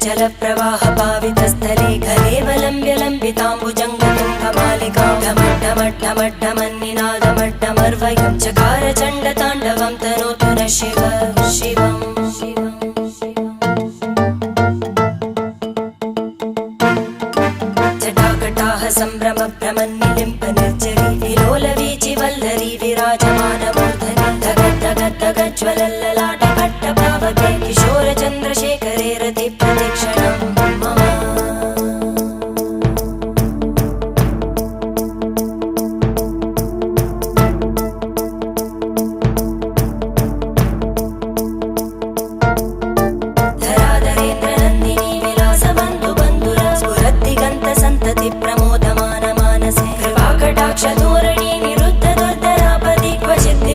जलप्रवाह पावितस्थले घलेवलम्ब्य लम्बिताम्बुजङ्गतुङ्गमालिकां ढमड्ढमड्ढमड्ढमन्निनादमड्ढमर्वयं चकार चण्डताण्डवं तनोतु न शिव शिवम् जटाकटाः सम्भ्रमभ्रमन्निलिम्प निर्जरी विलोलवीचि वल्लरी विराजमानमूर्धनि धगद्धगद्धगज्ज्वलल्ललाट